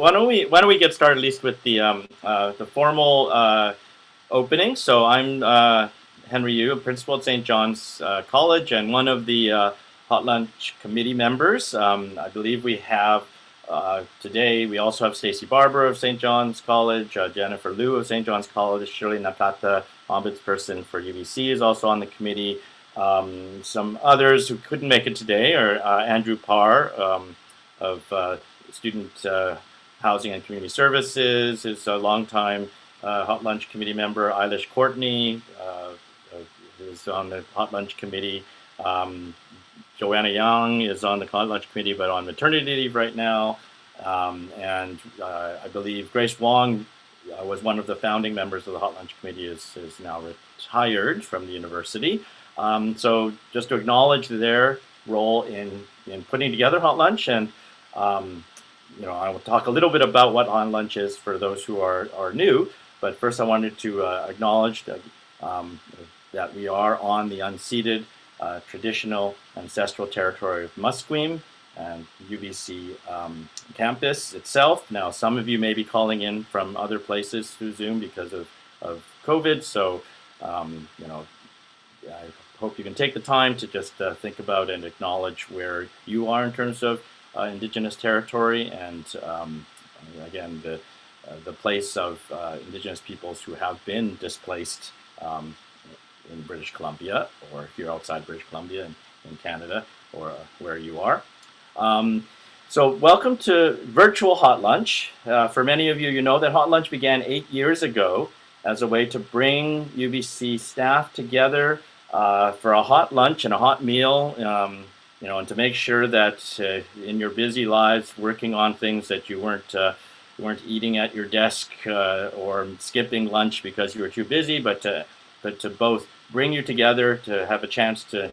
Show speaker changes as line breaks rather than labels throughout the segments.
Why don't we get started at least with the formal opening? So I'm Henry Yu, a principal at St. John's College, and one of the Hot Lunch Committee members. I believe we have today. We also have Stacy Barber of St. John's College, Jennifer Liu of St. John's College, Shirley Nakata, ombudsperson for UBC, is also on the committee. Some others who couldn't make it today are Andrew Parr of Student Housing and Community Services, is a longtime Hot Lunch Committee member. Eilish Courtney, who's on the Hot Lunch Committee. Joanna Young is on the Hot Lunch Committee, but on maternity leave right now. And I believe Grace Wong was one of the founding members of the Hot Lunch Committee, is now retired from the university. So just to acknowledge their role in putting together Hot Lunch, and I will talk a little bit about what Hot Lunch is for those who are new. But first, I wanted to acknowledge that we are on the unceded, traditional, ancestral territory of Musqueam and UBC campus itself. Now, some of you may be calling in from other places through Zoom because of COVID. So, I hope you can take the time to just think about and acknowledge where you are in terms of Indigenous territory, and again, the place of Indigenous peoples who have been displaced in British Columbia, or if you're outside British Columbia in Canada, or where you are. So welcome to virtual Hot Lunch. For many of you, you know that Hot Lunch began 8 years ago as a way to bring UBC staff together for a hot lunch and a hot meal, and to make sure that in your busy lives, working on things that you weren't eating at your desk or skipping lunch because you were too busy, but to both bring you together, to have a chance to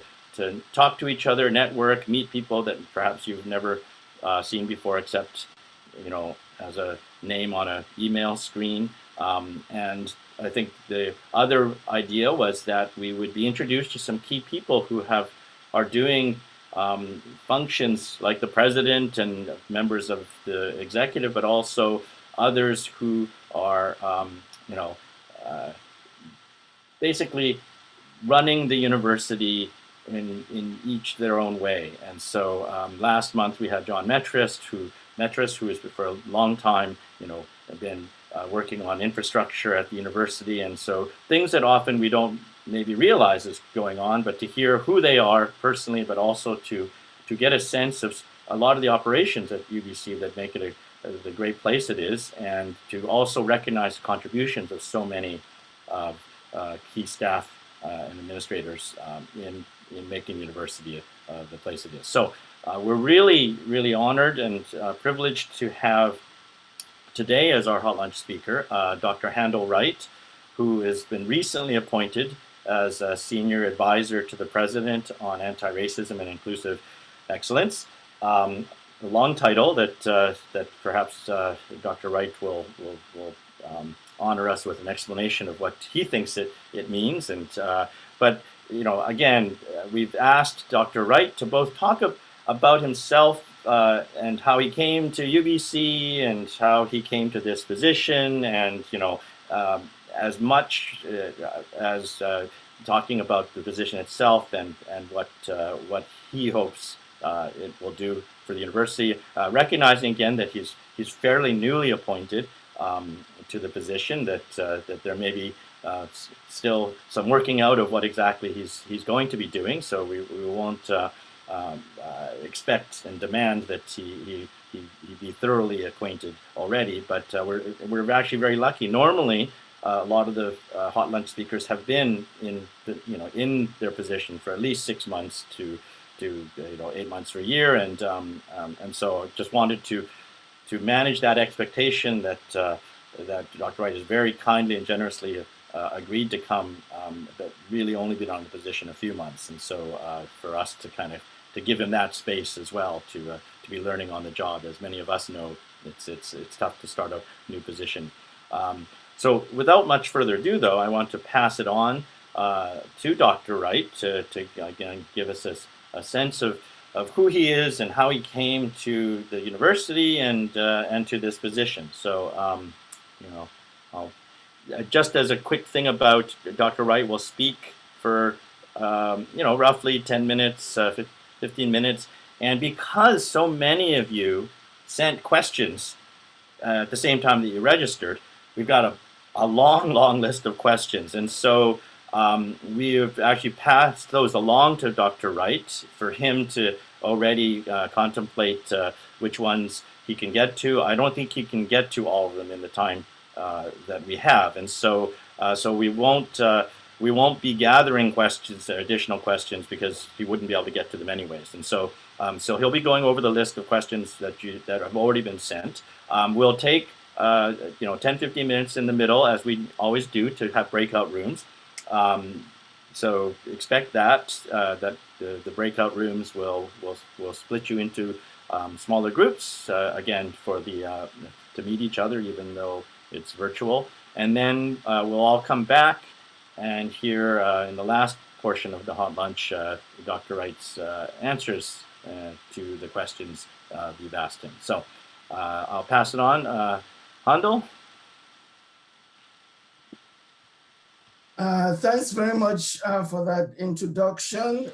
talk to each other, network, meet people that perhaps you've never seen before, except as a name on an email screen. And I think the other idea was that we would be introduced to some key people who are doing functions like the president and members of the executive, but also others who are, basically running the university in each their own way. And so last month we had John Metrist, who has for a long time, been working on infrastructure at the university, and so things that often we don't maybe realize is going on, but to hear who they are personally, but also to get a sense of a lot of the operations at UBC that make it the great place it is, and to also recognize the contributions of so many key staff and administrators in making university the place it is. So we're really, really honored and privileged to have today as our Hot Lunch speaker, Dr. Handel Wright, who has been recently appointed as a senior advisor to the president on anti-racism and inclusive excellence. A long title that perhaps Dr. Wright will honor us with an explanation of what he thinks it means. And but again, we've asked Dr. Wright to both talk about himself and how he came to UBC and how he came to this position, and as much as talking about the position itself and what he hopes it will do for the university, recognizing again that he's fairly newly appointed to the position, that there may be still some working out of what exactly he's going to be doing. So we won't expect and demand that he be thoroughly acquainted already, but we're actually very lucky. Normally, a lot of the Hot Lunch speakers have been in their position for at least 6 months to 8 months or a year, and so I just wanted to manage that expectation that Dr. Wright has very kindly and generously agreed to come, but really only been on the position a few months, and so for us to to give him that space as well to be learning on the job. As many of us know, it's tough to start a new position. So without much further ado, though, I want to pass it on to Dr. Wright to again give us a sense of of who he is and how he came to the university and to this position. So, you know, I'll, just as a quick thing about Dr. Wright will speak for roughly 10 minutes, 15 minutes, and because so many of you sent questions at the same time that you registered, we've got a long, long list of questions. And so we have actually passed those along to Dr. Wright for him to already contemplate which ones he can get to. I don't think he can get to all of them in the time that we have. And so we won't be gathering questions, additional questions, because he wouldn't be able to get to them anyways. And so he'll be going over the list of questions that have already been sent. We'll take 10-15 minutes in the middle, as we always do, to have breakout rooms. So expect that the breakout rooms will split you into smaller groups, again, for to meet each other, even though it's virtual. And then we'll all come back and hear in the last portion of the hot lunch Dr. Wright's answers to the questions you've asked him. So I'll pass it on. Handel?
Thanks very much for that introduction.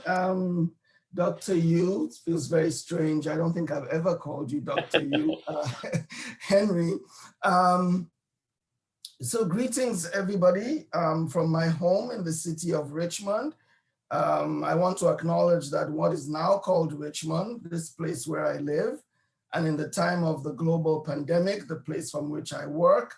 Dr. Yu, it feels very strange. I don't think I've ever called you Dr. Yu, Henry. So greetings, everybody, from my home in the city of Richmond. I want to acknowledge that what is now called Richmond, this place where I live, and in the time of the global pandemic, the place from which I work,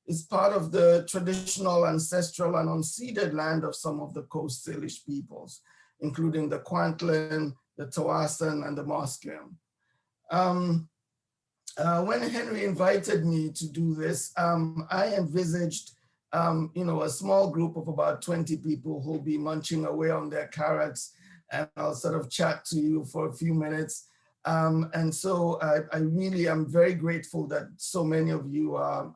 is part of the traditional, ancestral, and unceded land of some of the Coast Salish peoples, including the Kwantlen, the Tawasan, and the Musqueam. When Henry invited me to do this, I envisaged a small group of about 20 people who'll be munching away on their carrots, and I'll sort of chat to you for a few minutes. And so I really am very grateful that so many of you are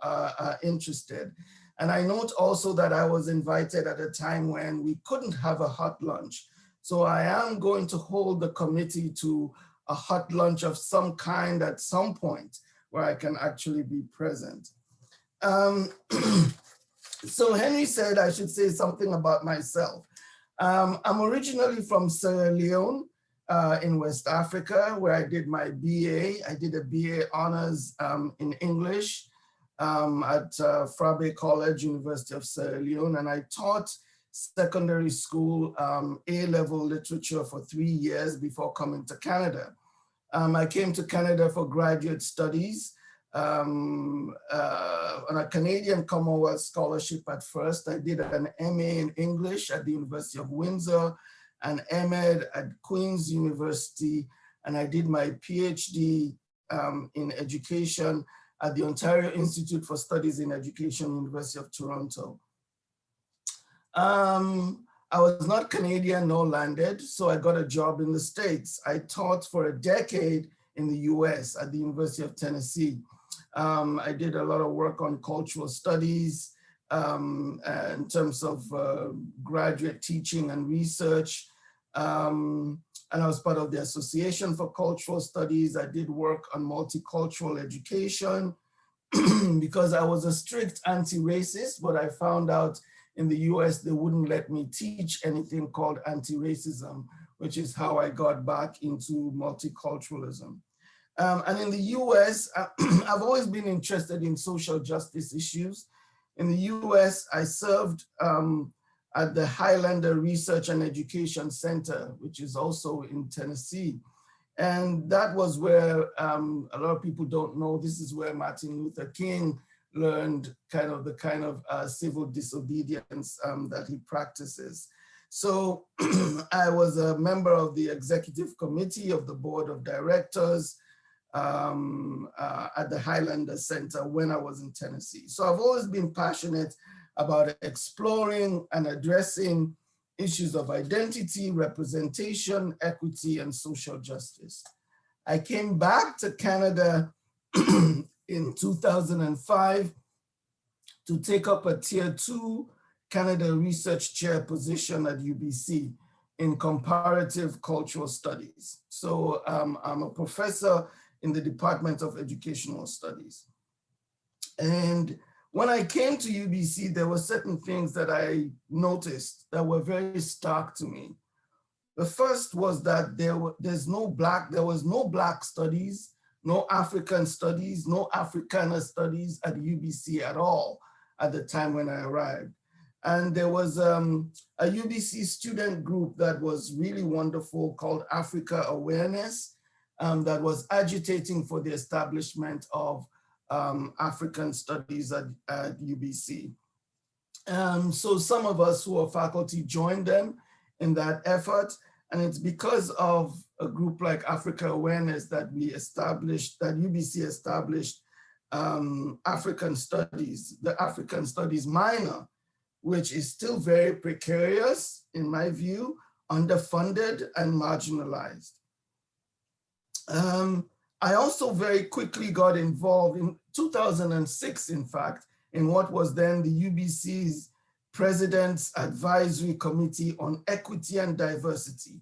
interested. And I note also that I was invited at a time when we couldn't have a hot lunch. So I am going to hold the committee to a hot lunch of some kind at some point where I can actually be present. So Henry said I should say something about myself. I'm originally from Sierra Leone in West Africa, where I did my BA. I did a BA honors in English at Frabe College, University of Sierra Leone, and I taught secondary school A-level literature for 3 years before coming to Canada. I came to Canada for graduate studies on a Canadian Commonwealth scholarship at first. I did an MA in English at the University of Windsor, an MEd at Queen's University, and I did my PhD in education at the Ontario Institute for Studies in Education, University of Toronto. I was not Canadian nor landed, so I got a job in the States. I taught for a decade in the US at the University of Tennessee. I did a lot of work on cultural studies in terms of graduate teaching and research. And I was part of the Association for Cultural Studies. I did work on multicultural education because I was a strict anti-racist, but I found out in the US, they wouldn't let me teach anything called anti-racism, which is how I got back into multiculturalism. And in the US, I've always been interested in social justice issues. In the US, I served at the Highlander Research and Education Center, which is also in Tennessee. And that was where, a lot of people don't know, this is where Martin Luther King learned the kind of civil disobedience that he practices. So I was a member of the executive committee of the board of directors at the Highlander Center when I was in Tennessee. So I've always been passionate about exploring and addressing issues of identity, representation, equity, and social justice. I came back to Canada in 2005 to take up a Tier 2 Canada Research Chair position at UBC. in comparative cultural studies. So I'm a professor in the Department of Educational Studies. And when I came to UBC, there were certain things that I noticed that were very stark to me. The first was that there was no Black studies, no African studies, no Africana studies at UBC at all at the time when I arrived. And there was a UBC student group that was really wonderful called Africa Awareness that was agitating for the establishment of African studies at UBC. So some of us who are faculty joined them in that effort. And it's because of a group like Africa Awareness that UBC established African Studies, the African Studies minor, which is still very precarious, in my view, underfunded and marginalized. I also very quickly got involved in 2006, in fact, in what was then the UBC's President's Advisory Committee on Equity and Diversity.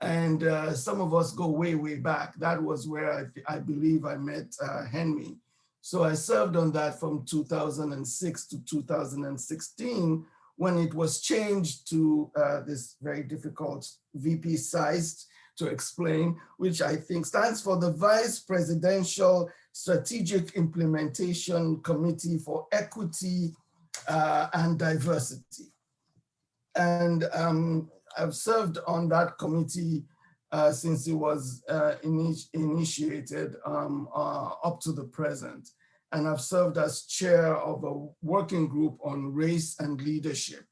And some of us go way, way back. That was where I believe I met Henry. So I served on that from 2006 to 2016, when it was changed to this very difficult VP-sized to explain, which I think stands for the Vice Presidential Strategic Implementation Committee for Equity and Diversity. And I've served on that committee since it was initiated up to the present. And I've served as chair of a working group on race and leadership,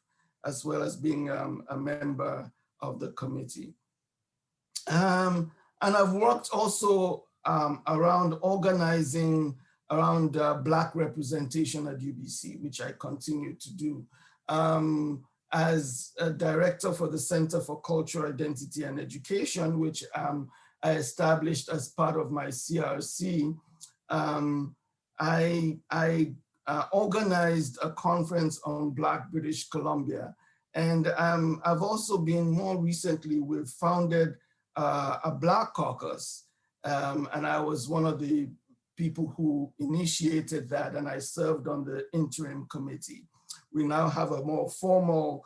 as well as being a member of the committee. And I've worked also around organizing around Black representation at UBC, which I continue to do. As a director for the Center for Cultural Identity and Education, which I established as part of my CRC, I organized a conference on Black British Columbia. And I've also been more recently, we've founded a Black caucus. And I was one of the people who initiated that, and I served on the interim committee. We now have a more formal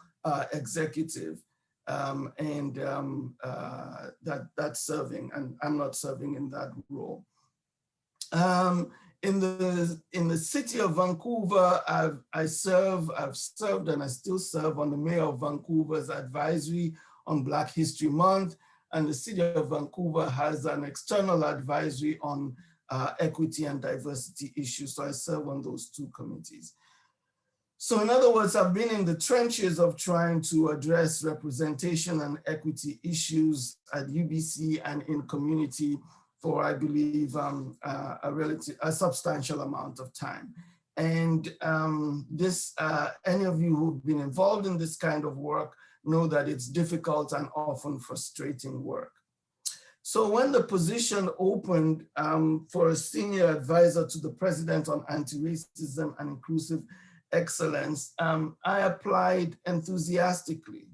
executive that's serving, and I'm not serving in that role. In the city of Vancouver, I've served and I still serve on the Mayor of Vancouver's advisory on Black History Month, and the city of Vancouver has an external advisory on equity and diversity issues, so I serve on those two committees. So in other words, I've been in the trenches of trying to address representation and equity issues at UBC and in community for, I believe, a substantial amount of time. And any of you who've been involved in this kind of work know that it's difficult and often frustrating work. So when the position opened for a senior advisor to the president on anti-racism and inclusive excellence, I applied enthusiastically.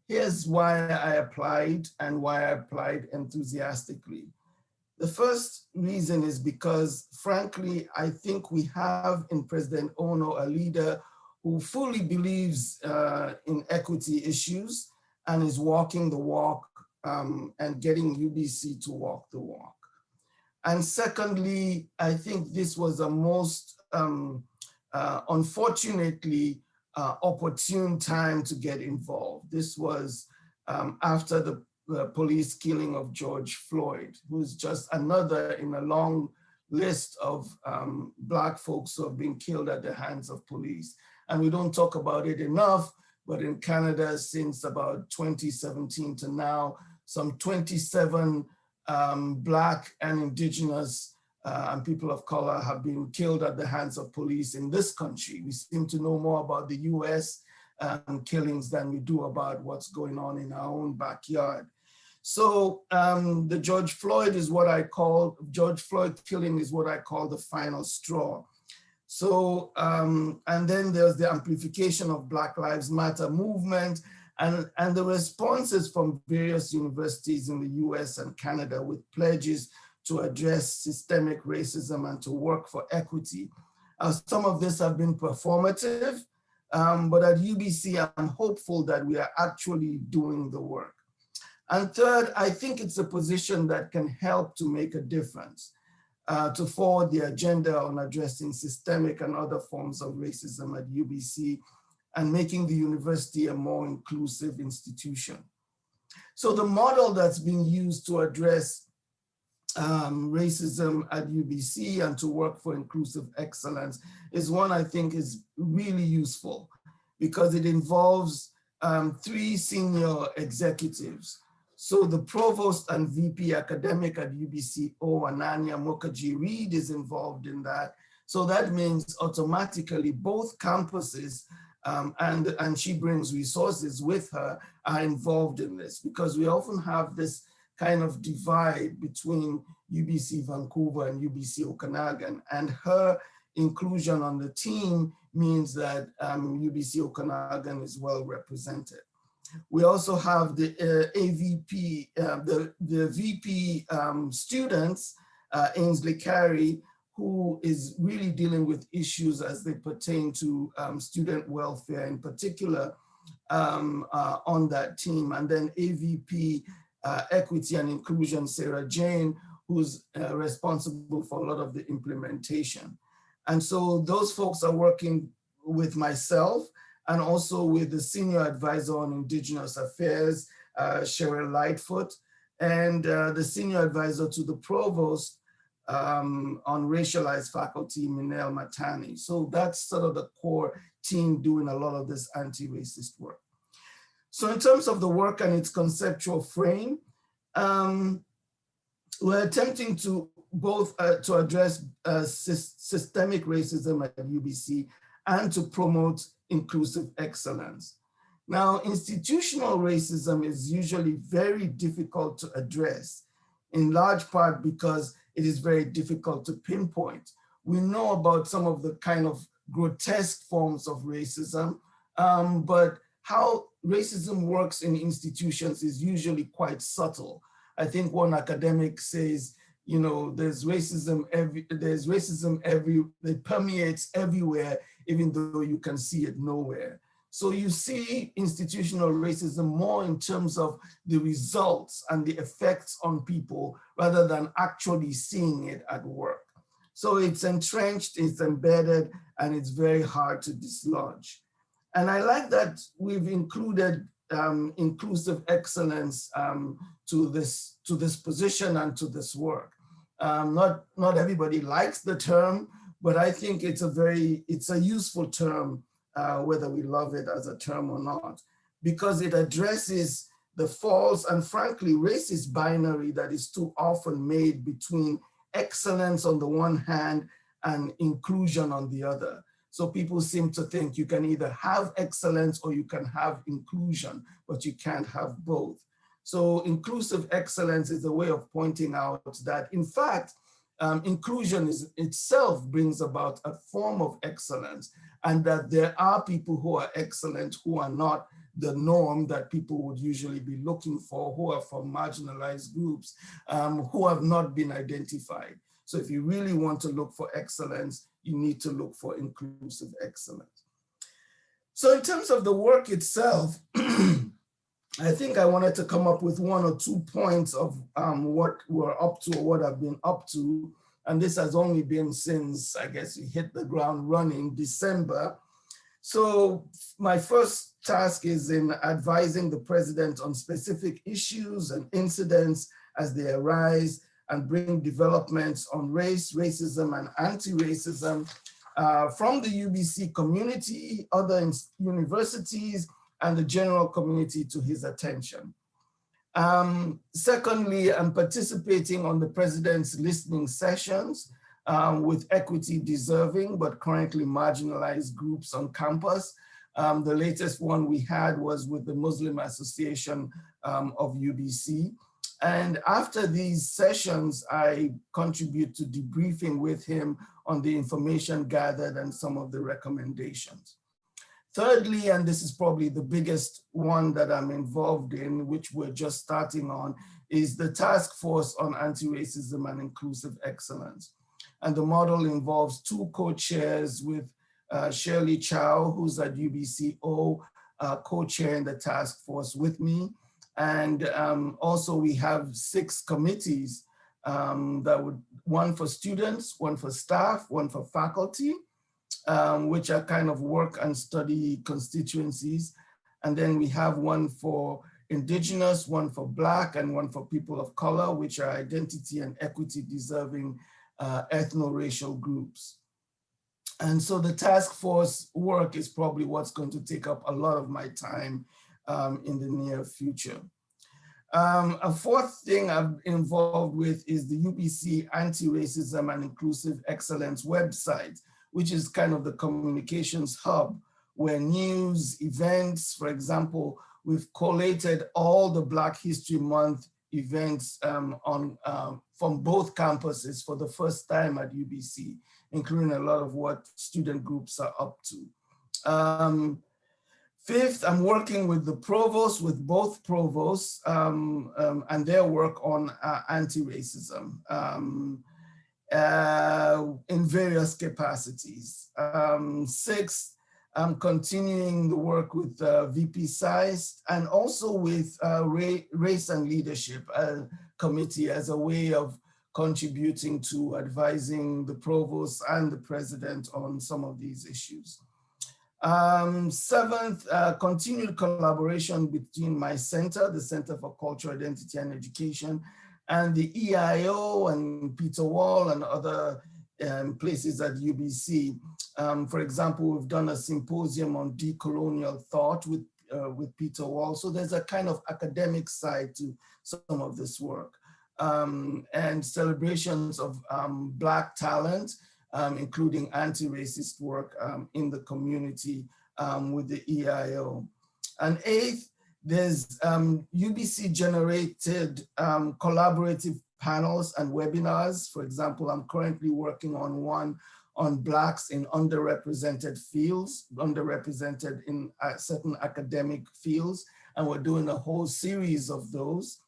Here's why I applied and why I applied enthusiastically. The first reason is because, frankly, I think we have in President Ono a leader who fully believes in equity issues and is walking the walk and getting UBC to walk the walk. And secondly, I think this was a most, unfortunately, opportune time to get involved. This was after the police killing of George Floyd, who's just another in a long list of Black folks who have been killed at the hands of police. And we don't talk about it enough, but in Canada, since about 2017 to now, some 27 Black and Indigenous and people of color have been killed at the hands of police in this country. We seem to know more about the US killings than we do about what's going on in our own backyard. So the George Floyd killing is what I call the final straw. So, and then there's the amplification of Black Lives Matter movement And the responses from various universities in the US and Canada with pledges to address systemic racism and to work for equity. Some of this have been performative, but at UBC, I'm hopeful that we are actually doing the work. And third, I think it's a position that can help to make a difference, to forward the agenda on addressing systemic and other forms of racism at UBC and making the university a more inclusive institution. So the model that's being used to address racism at UBC and to work for inclusive excellence is one I think is really useful because it involves 3 senior executives. So the provost and VP academic at UBC, Ananya Mukherjee Reed, is involved in that. So that means automatically both campuses and she brings resources with her are involved in this because we often have this kind of divide between UBC Vancouver and UBC Okanagan, and her inclusion on the team means that UBC Okanagan is well represented. We also have the AVP, the VP students, Ainsley Carey, who is really dealing with issues as they pertain to student welfare in particular on that team. And then AVP Equity and Inclusion, Sarah Jane, who's responsible for a lot of the implementation. And so those folks are working with myself and also with the Senior Advisor on Indigenous Affairs, Cheryl Lightfoot, and the Senior Advisor to the Provost on Racialized Faculty, Minel Matani. So that's sort of the core team doing a lot of this anti-racist work. So in terms of the work and its conceptual frame, we're attempting to both to address systemic racism at UBC and to promote inclusive excellence. Now, institutional racism is usually very difficult to address, in large part because it is very difficult to pinpoint. We know about some of the kind of grotesque forms of racism, but how racism works in institutions is usually quite subtle. I think one academic says, you know, there's racism that permeates everywhere, even though you can see it nowhere. So you see institutional racism more in terms of the results and the effects on people rather than actually seeing it at work. So it's entrenched, it's embedded, and it's very hard to dislodge. And I like that we've included inclusive excellence to this position and to this work. Not everybody likes the term, but I think it's a useful term, whether we love it as a term or not, because it addresses the false and frankly racist binary that is too often made between excellence on the one hand and inclusion on the other. So people seem to think you can either have excellence or you can have inclusion, but you can't have both. So inclusive excellence is a way of pointing out that, in fact, inclusion itself brings about a form of excellence, and that there are people who are excellent who are not the norm that people would usually be looking for, who are from marginalized groups, who have not been identified. So if you really want to look for excellence, you need to look for inclusive excellence. So in terms of the work itself, I think I wanted to come up with 1 or 2 points of what we're up to or what I've been up to. And this has only been since, I guess, we hit the ground running December. So my first task is in advising the president on specific issues and incidents as they arise and bring developments on race, racism, and anti-racism from the UBC community, other universities, and the general community to his attention. Secondly, I'm participating on the president's listening sessions with equity deserving but currently marginalized groups on campus. The latest one we had was with the Muslim Association of UBC. And after these sessions, I contribute to debriefing with him on the information gathered and some of the recommendations. Thirdly, and this is probably the biggest one that I'm involved in, which we're just starting on, is the Task Force on Anti-Racism and Inclusive Excellence. And the model involves two co-chairs with Shirley Chow, who's at UBCO, co-chairing the task force with me. And also we have 6 committees one for students, one for staff, one for faculty, which are kind of work and study constituencies. And then we have one for Indigenous, one for Black, and one for people of color, which are identity and equity deserving ethno-racial groups. And so the task force work is probably what's going to take up a lot of my time in the near future. A fourth thing I'm involved with is the UBC Anti-Racism and Inclusive Excellence website, which is kind of the communications hub where news, events, for example, we've collated all the Black History Month events from both campuses for the first time at UBC, including a lot of what student groups are up to. Fifth, I'm working with the provost, with both provosts, and their work on anti-racism in various capacities. Sixth, I'm continuing the work with VP SAIS and also with Race and Leadership Committee as a way of contributing to advising the provost and the president on some of these issues. Seventh, continued collaboration between my center, the Center for Cultural Identity and Education, and the EIO and Peter Wall and other places at UBC. For example, we've done a symposium on decolonial thought with Peter Wall. So there's a kind of academic side to some of this work. And celebrations of Black talent, including anti-racist work in the community with the EIO. And eighth, there's UBC generated collaborative panels and webinars. For example, I'm currently working on one on Blacks in underrepresented fields, underrepresented in certain academic fields, and we're doing a whole series of those.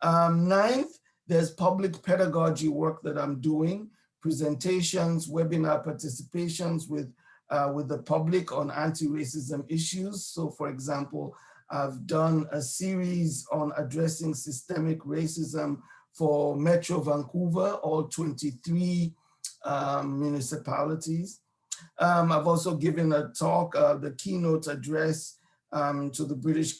Ninth, there's public pedagogy work that I'm doing, presentations, webinar participations with the public on anti-racism issues. So for example, I've done a series on addressing systemic racism for Metro Vancouver, all 23 municipalities. I've also given a talk, the keynote address to the British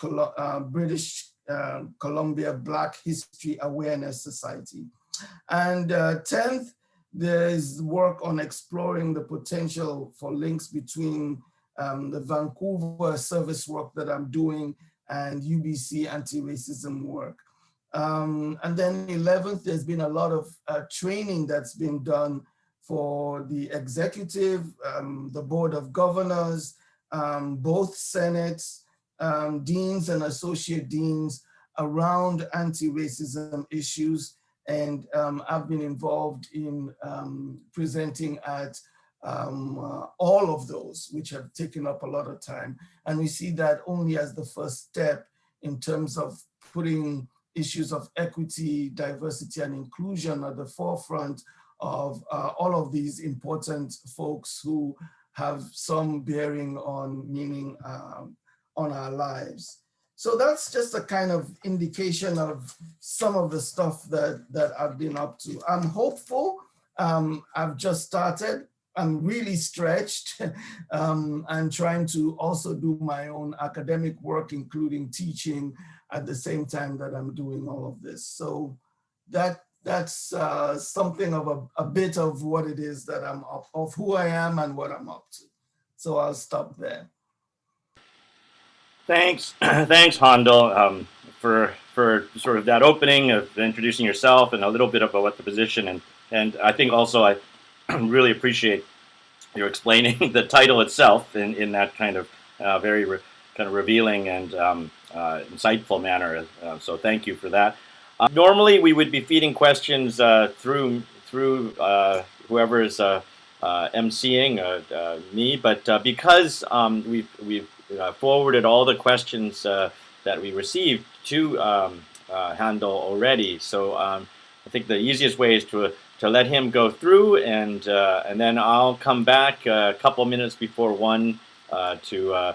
Columbia Black History Awareness Society. And 10th, there's work on exploring the potential for links between the Vancouver service work that I'm doing and UBC anti-racism work. And then 11th, there's been a lot of training that's been done for the executive, the board of governors, both senates, deans and associate deans around anti-racism issues. And I've been involved in presenting at all of those, which have taken up a lot of time. And we see that only as the first step in terms of putting issues of equity, diversity, and inclusion at the forefront of all of these important folks who have some bearing on meaning on our lives. So that's just a kind of indication of some of the stuff that I've been up to. I'm hopeful. I've just started. I'm really stretched and trying to also do my own academic work, including teaching at the same time that I'm doing all of this. So that's something of a bit of what it is that I'm of who I am and what I'm up to. So I'll stop there.
Thanks, thanks, Handel, for sort of that opening of introducing yourself and a little bit about what the position and I think also I really appreciate your explaining the title itself in that kind of very kind of revealing and insightful manner. So thank you for that. Normally we would be feeding questions through whoever is emceeing me, but because we've forwarded all the questions that we received to Handel already, so I think the easiest way is to let him go through, and then I'll come back a couple minutes before 1 to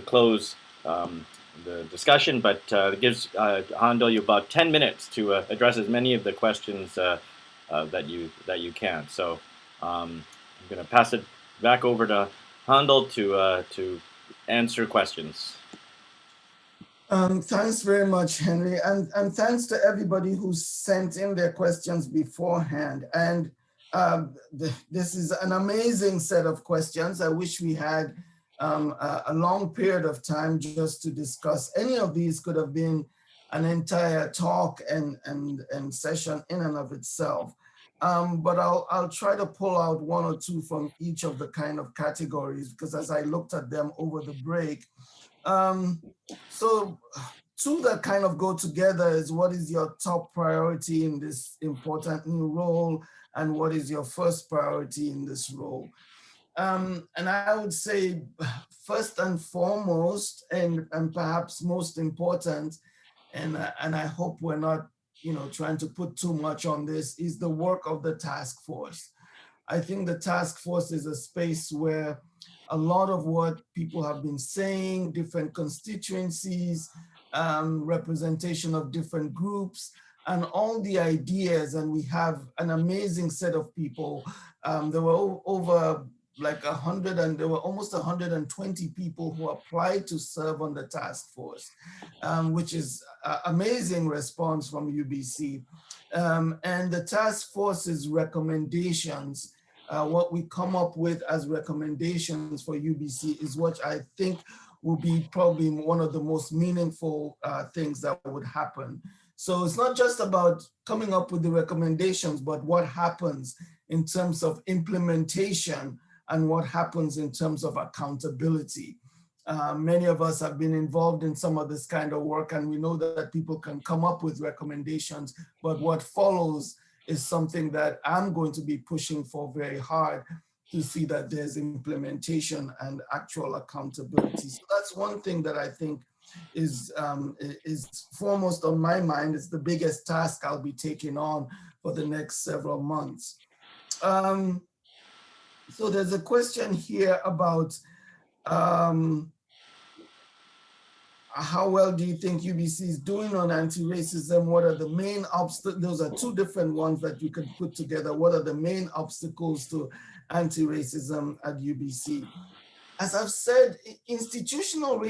close the discussion, but it gives Handel you about 10 minutes to address as many of the questions that you can. So I'm going to pass it back over to Handel to answer questions.
Thanks very much, Henry, and thanks to everybody who sent in their questions beforehand. And this is an amazing set of questions. I wish we had a long period of time just to discuss. Any of these could have been an entire talk and session in and of itself. But I'll try to pull out 1 or 2 from each of the kind of categories, because as I looked at them over the break, so 2 that kind of go together is, what is your top priority in this important new role, and what is your first priority in this role? And I would say first and foremost, and perhaps most important, and I hope we're not, trying to put too much on this, is the work of the task force. I think the task force is a space where a lot of what people have been saying, different constituencies, representation of different groups, and all the ideas, and we have an amazing set of people. There were over like 100, and there were almost 120 people who applied to serve on the task force, which is an amazing response from UBC. And the task force's recommendations, what we come up with as recommendations for UBC, is what I think will be probably one of the most meaningful things that would happen. So it's not just about coming up with the recommendations, but what happens in terms of implementation and what happens in terms of accountability. Many of us have been involved in some of this kind of work, and we know that people can come up with recommendations, but what follows is something that I'm going to be pushing for very hard, to see that there's implementation and actual accountability. So that's one thing that I think is foremost on my mind. It's the biggest task I'll be taking on for the next several months. So there's a question here about how well do you think UBC is doing on anti-racism? What are the main obstacles? Those are 2 different ones that you could put together. What are the main obstacles to anti-racism at UBC? As I've said,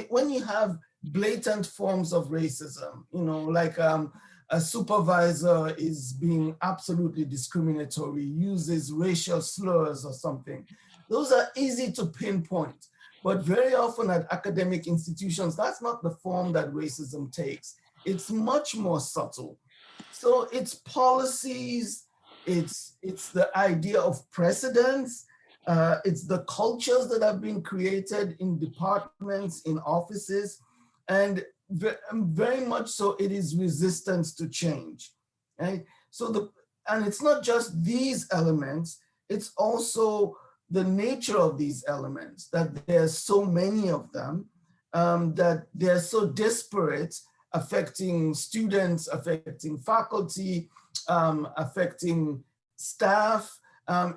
when you have blatant forms of racism, like a supervisor is being absolutely discriminatory, uses racial slurs or something, those are easy to pinpoint. But very often at academic institutions, that's not the form that racism takes. It's much more subtle. So it's policies, it's the idea of precedents, it's the cultures that have been created in departments, in offices, and very much so it is resistance to change, right? And it's not just these elements, it's also the nature of these elements, that there's so many of them, that they're so disparate, affecting students, affecting faculty, affecting staff,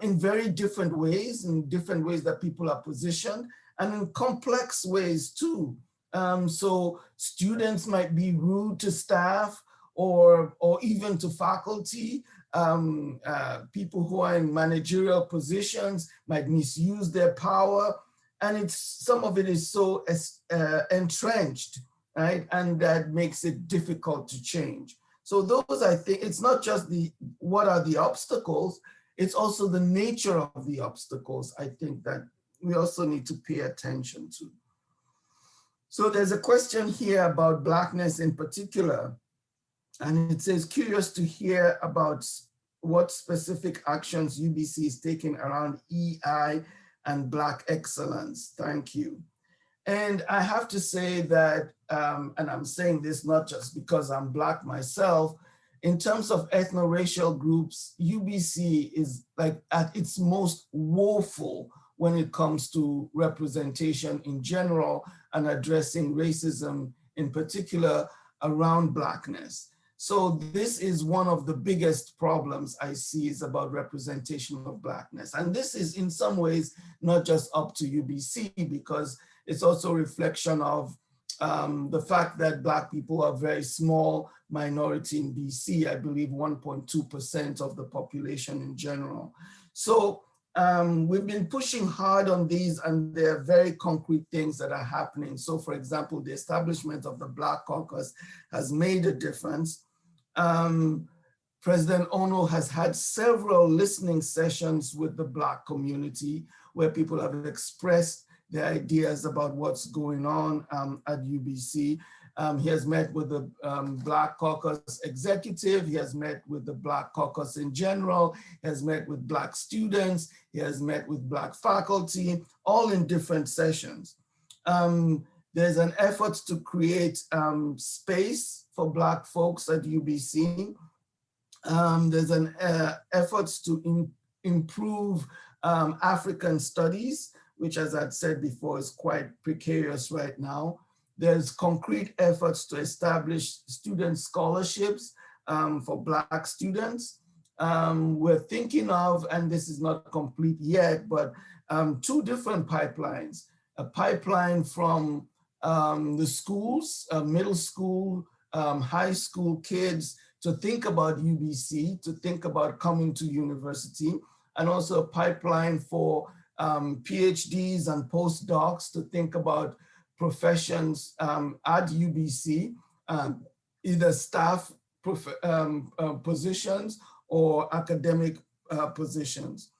in very different ways, in different ways that people are positioned, and in complex ways too. So students might be rude to staff or even to faculty. People who are in managerial positions might misuse their power, and some of it is so entrenched, right? And that makes it difficult to change. So those, I think, it's not just what are the obstacles, it's also the nature of the obstacles, I think, that we also need to pay attention to. So there's a question here about Blackness in particular. And it says, curious to hear about what specific actions UBC is taking around EI and Black excellence. Thank you. And I have to say that, and I'm saying this not just because I'm Black myself, in terms of ethno-racial groups, UBC is like at its most woeful when it comes to representation in general and addressing racism in particular around Blackness. So this is one of the biggest problems I see is about representation of Blackness. And this is in some ways not just up to UBC because it's also a reflection of the fact that Black people are a very small minority in BC, I believe 1.2% of the population in general. So we've been pushing hard on these and there are very concrete things that are happening. So for example, the establishment of the Black Caucus has made a difference. President Ono has had several listening sessions with the Black community where people have expressed their ideas about what's going on at UBC. He has met with the Black Caucus executive, he has met with the Black Caucus in general, he has met with Black students, he has met with Black faculty, all in different sessions. There's an effort to create space for Black folks at UBC. There's an effort to improve African studies, which as I'd said before is quite precarious right now. There's concrete efforts to establish student scholarships for Black students. We're thinking of, and this is not complete yet, but two different pipelines. A pipeline from the schools, middle school, high school kids to think about UBC, to think about coming to university, and also a pipeline for PhDs and postdocs to think about professions at UBC, either staff positions or academic positions.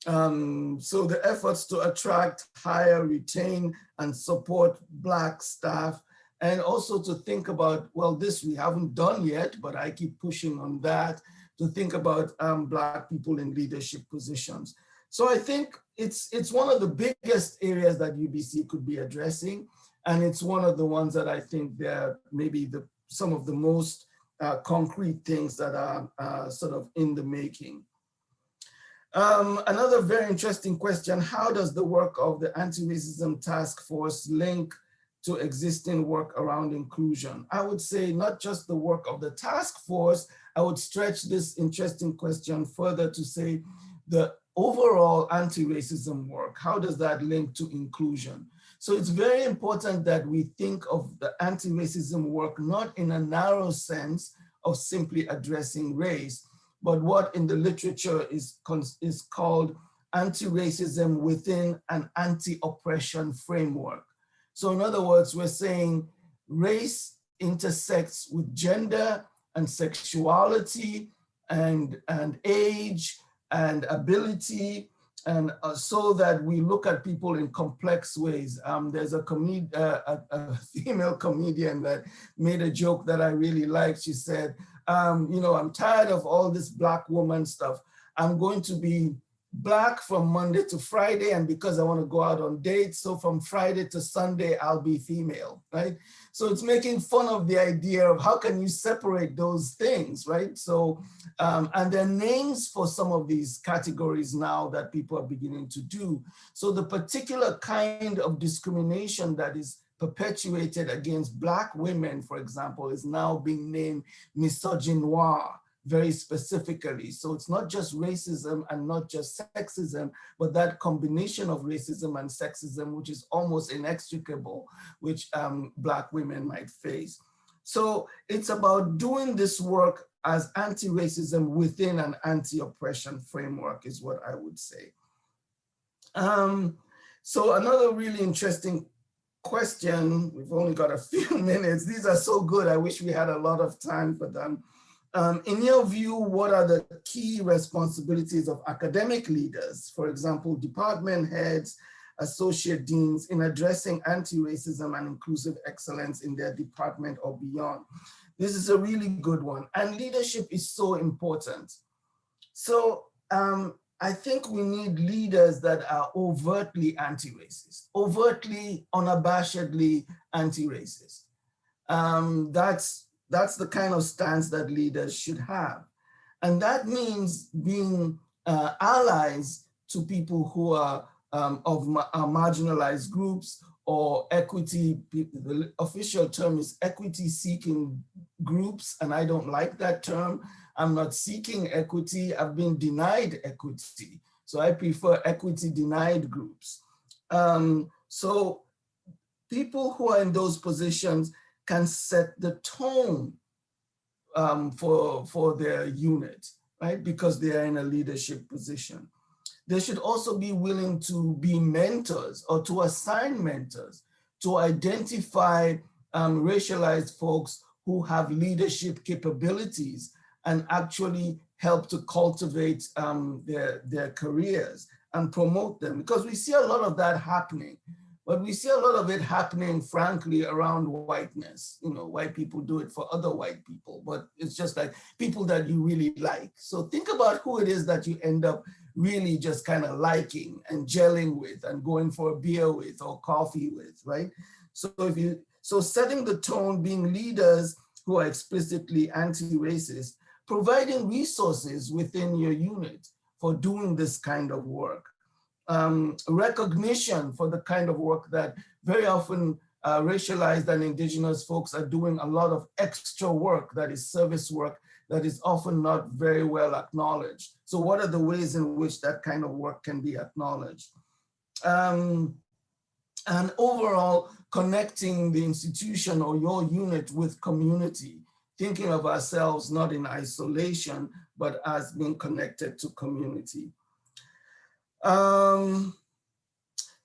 So the efforts to attract, hire, retain, and support Black staff, and also to think about, well, this we haven't done yet, but I keep pushing on that, to think about Black people in leadership positions. So I think it's one of the biggest areas that UBC could be addressing, and it's one of the ones that I think they're maybe some of the most concrete things that are sort of in the making. Another very interesting question, how does the work of the Anti-Racism Task Force link to existing work around inclusion? I would say not just the work of the task force, I would stretch this interesting question further to say the overall anti-racism work, how does that link to inclusion? So it's very important that we think of the anti-racism work not in a narrow sense of simply addressing race, but what in the literature is called anti-racism within an anti-oppression framework. So in other words, we're saying race intersects with gender and sexuality and age and ability, and so that we look at people in complex ways. There's a female comedian that made a joke that I really liked. She said, you know, I'm tired of all this Black woman stuff. I'm going to be Black from Monday to Friday, and because I want to go out on dates, so from Friday to Sunday, I'll be female, right? So it's making fun of the idea of how can you separate those things, right? So, and there are names for some of these categories now that people are beginning to do. So the particular kind of discrimination that is perpetuated against Black women, for example, is now being named misogynoir, very specifically. So it's not just racism and not just sexism, but that combination of racism and sexism, which is almost inextricable, which Black women might face. So it's about doing this work as anti-racism within an anti-oppression framework is what I would say. So another really interesting question, we've only got a few minutes. These are so good, I wish we had a lot of time for them. In your view, what are the key responsibilities of academic leaders, for example, department heads, associate deans, in addressing anti-racism and inclusive excellence in their department or beyond? This is a really good one, and leadership is so important. So I think we need leaders that are overtly anti-racist, overtly, unabashedly anti-racist. That's that's the kind of stance that leaders should have. And that means being allies to people who are marginalized groups or equity, the official term is equity seeking groups, and I don't like that term. I'm not seeking equity, I've been denied equity. So I prefer equity denied groups. So people who are in those positions can set the tone for their unit, right? Because they are in a leadership position. They should also be willing to be mentors or to assign mentors to identify racialized folks who have leadership capabilities and actually help to cultivate their careers and promote them. Because we see a lot of that happening. But we see a lot of it happening, frankly, around whiteness. You know, white people do it for other white people, but it's just like people that you really like. So think about who it is that you end up really just kind of liking and gelling with and going for a beer with or coffee with, right? So setting the tone, being leaders who are explicitly anti-racist, providing resources within your unit for doing this kind of work. Recognition for the kind of work that very often racialized and indigenous folks are doing, a lot of extra work that is service work that is often not very well acknowledged. So what are the ways in which that kind of work can be acknowledged? And overall, connecting the institution or your unit with community, thinking of ourselves not in isolation, but as being connected to community.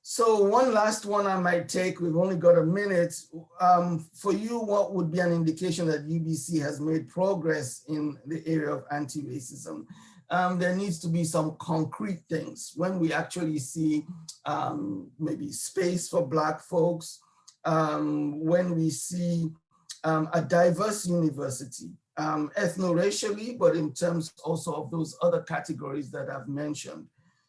So one last one I might take, we've only got a minute. For you, what would be an indication that UBC has made progress in the area of anti-racism? There needs to be some concrete things. When we actually see maybe space for Black folks, when we see a diverse university, ethno-racially, but in terms also of those other categories that I've mentioned.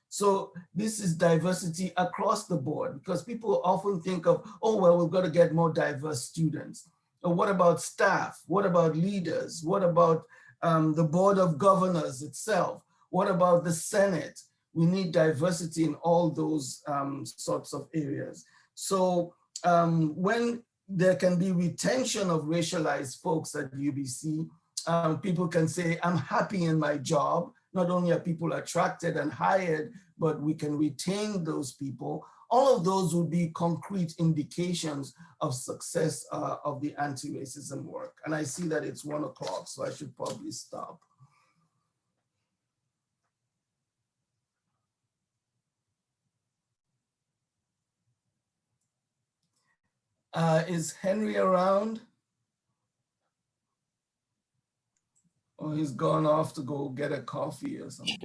So this is diversity across the board, because people often think of, oh, well, we've got to get more diverse students. But what about staff? What about leaders? What about the board of governors itself? What about the Senate? We need diversity in all those sorts of areas. So when there can be retention of racialized folks at UBC, people can say, I'm happy in my job. Not only are people attracted and hired, but we can retain those people. All of those would be concrete indications of success of the anti-racism work. And I see that it's 1 o'clock, so I should probably stop. Is Henry around? Or he's gone off to go get a coffee or something.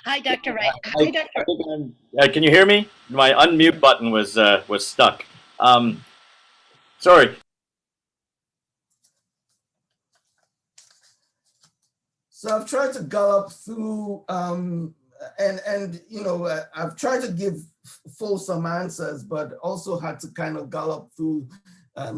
Hi, Dr. Wright. Hi, Dr.
Can you hear me? My unmute button was stuck. Sorry.
So I've tried to gallop through, and you know, I've tried to give fulsome answers, but also had to kind of gallop through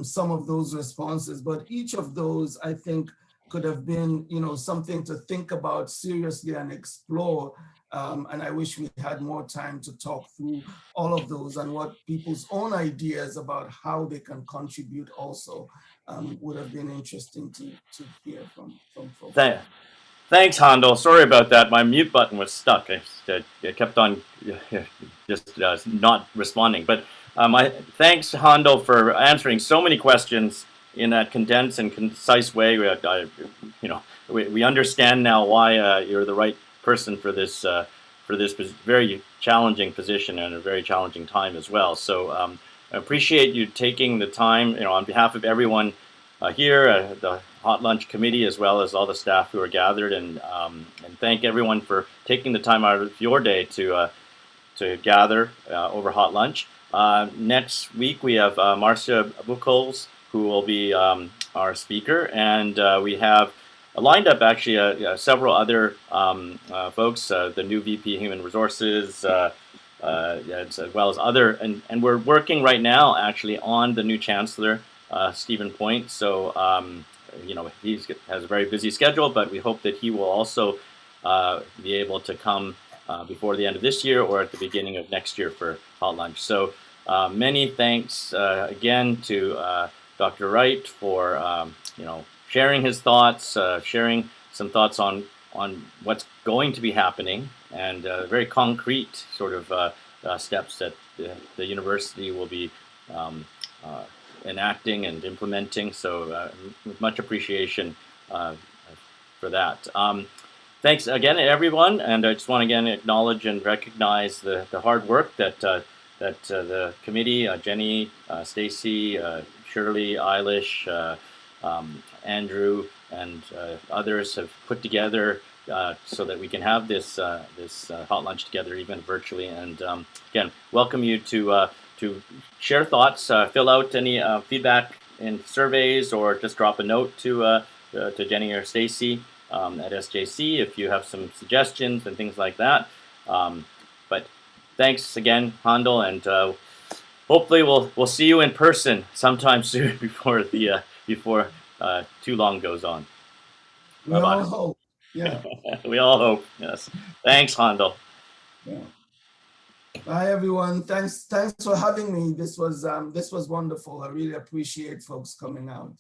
some of those responses. But each of those, I think, could have been, you know, something to think about seriously and explore. And I wish we had more time to talk through all of those and what people's own ideas about how they can contribute also would have been interesting to hear from folks.
Thanks, Handel. Sorry about that. My mute button was stuck. I kept on just not responding. But thanks, Handel, for answering so many questions in that condensed and concise way. We understand now why you're the right person for this very challenging position and a very challenging time as well. So I appreciate you taking the time, you know, on behalf of everyone here, the Hot Lunch Committee, as well as all the staff who are gathered, and thank everyone for taking the time out of your day to gather over Hot Lunch. Next week we have Marcia Buchholz, who will be our speaker, and we have lined up actually several other folks, the new VP Human Resources, as well as other, and we're working right now actually on the new Chancellor, Stephen Point. So he has a very busy schedule, but we hope that he will also be able to come before the end of this year or at the beginning of next year for Hot Lunch. So many thanks again to Dr. Wright for sharing his thoughts, sharing some thoughts on what's going to be happening, and very concrete sort of steps that the university will be enacting and implementing. So with much appreciation for that. Thanks again, everyone, and I just want to again acknowledge and recognize the hard work that the committee, Jenny, Stacy, Shirley, Eilish, Andrew, and others have put together so that we can have this hot lunch together, even virtually. And again, welcome you to share thoughts, fill out any feedback in surveys, or just drop a note to Jenny or Stacy at SJC if you have some suggestions and things like that. But thanks again, Handel, and hopefully we'll see you in person sometime soon before too long goes on.
We all hope. Yeah.
We all hope. Yes. Thanks, Handel.
Yeah. Bye, everyone. Thanks for having me. This was wonderful. I really appreciate folks coming out.